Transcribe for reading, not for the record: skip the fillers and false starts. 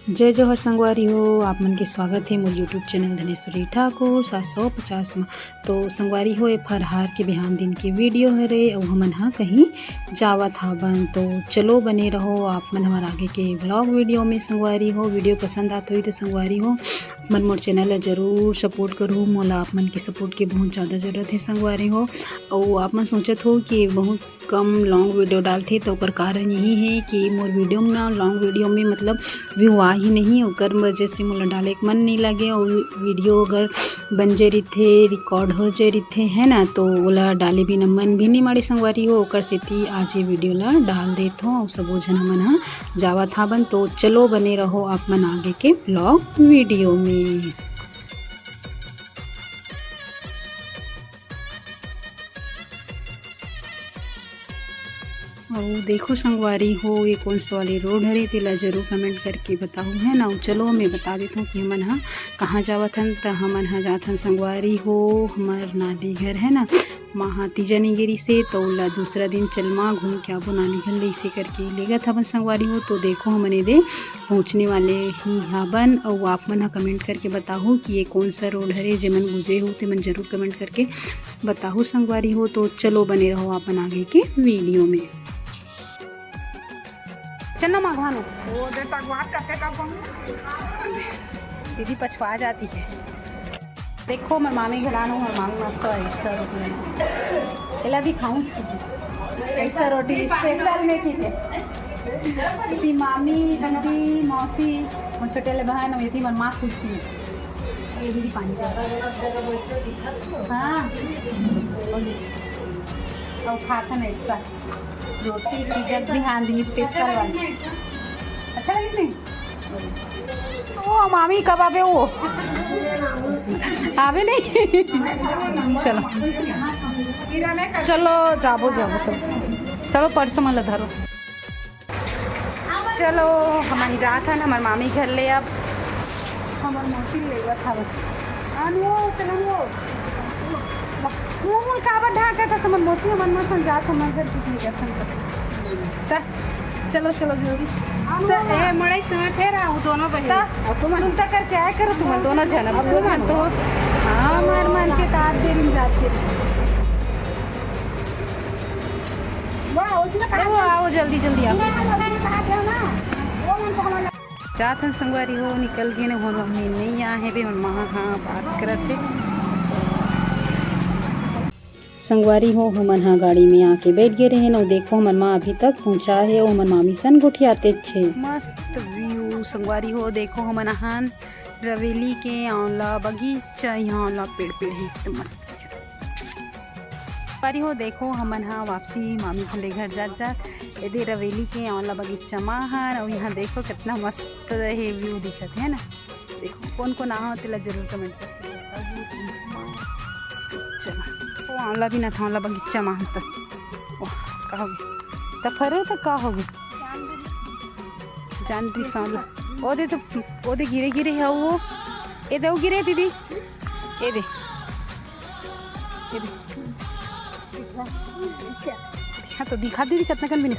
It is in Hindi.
जय जोहर संगवारी हो, आप मन के स्वागत है मोर यूट्यूब चैनल धनेश्वरी ठाकुर 750 में। तो संगवारी हो ये फरहार के बिहान दिन के वीडियो हरे और हमन हा कहीं जावत हाबन। तो चलो बने रहो आप मन हमारे आगे के ब्लॉग वीडियो में। संगवारी हो वीडियो पसंद आता हुई तो संगवारी हो मन मोर चैनल ला जरूर सपोर्ट करो। मोला आप मन की सपोर्ट की बहुत ज़्यादा ज़रूरत है संगवारी हो। और आप मन सोचत हो कि बहुत कम लॉन्ग वीडियो डालते तो ओकर कारण यही है कि मोर वीडियो में ना लॉन्ग वीडियो में मतलब व्यू आ ही नहीं, ओकर वजह से मोला डाले के मन नहीं लगे। और वीडियो अगर बन जे रहीथे रिकॉर्ड हो जे रहीथे है ना, तो ओला डाले बिना मन भी नहीं माड़े संगवारी हो। ओकर सेती आज ये वीडियो ला डाल देत हो और सबो झन हमन हा जावत हाबन। तो चलो बने रहो आप मन आगे के ब्लॉग वीडियो में। और देखो संगवारी हो ये कौन सा वाली रोड हरे तेला जरूर कमेंट करके बताओ है ना। चलो मैं बता देता हूँ कि हमन हा कहाँ जावत हन। तो हमन हा जात हन संगवारी हो हमार नानी घर है ना वहाँ तीजनी गिरी से। तो ओला दूसरा दिन चलमा घूम के आबो नानी घर ले इसे करके लेगत हवन संगवारी हो। तो देखो हमने दे पहुँचने वाले ही हाबन। और आप मन हा कमेंट करके बताओ कि ये कौन सा रोड हरे जेमन गुजे हो ते मन जरूर कमेंट करके बताओ संगवारी हो। तो चलो बने रहो अपन आगे के वीडियो में। चलना माघवानो वो देर तक बात करते कब दीदी पछवा जाती है। देखो मैं मामी घरानो हर मामी मस्त ऐसा रोटी एला दिखाऊं ऐसा रोटी स्पेशल में की थी मामी दीदी मौसी और छोटे ले बहन और यदि मन माँ खुशी ये दीदी पानी हाँ और खाता नहीं ऐसा रोटी जब भी हाँ दी स्पेशल वाली अच्छा लगी नहीं। ओ मामी कब आवे वो आवे नहीं चलो चलो जाबो जाबो चलो चलो पर्स मन धरो। चलो हम जात हन हमार मामी घर ले। अब हमार मौसी ले था चलो मुँह काबर ढाका था समझ मौसी मन में समझात हमार घर कितनी करथन। चलो चलो जल्दी तो ए मड़ाई समय फेर आओ दोनों बहन तुम सुनता कर क्या करो तुम दोनों जन अब तुम मन तो हाँ मार मन के तात देर में जाते वो आओ जल्दी जल्दी आओ जात संगवारी हो निकल गए ना हो नहीं यहाँ है भी वहाँ हाँ बात करते संगवारी हो हमन हा गाड़ी में आके बैठ गए रहे ना। देखो हमन माँ अभी तक पहुँचा है और हमन मामी सन गोठियाते छे मस्त व्यू संगवारी हो। देखो हमन हान रवेली के आंवला बगीचा यहाँ पेड़ पेड़ है एकदम मस्त संगवारी हो। देखो हमन हा वापसी मामी के घर जात यदि रवेली के आंवला बगीचा माहर और यहाँ देखो कितना मस्त है व्यू दिखत है ना। देखो कौन कौन आ तेला जरूर कमेंट करके चला वो आंवला भी ना था आंवला बगीचा माह तक का होगी तब फरे तो का होगी जान रही सांवला ओदे तो ओदे गिरे गिरे है वो ए दे वो गिरे दीदी ए दे हाँ तो दिखा दीदी कितना कन भी नहीं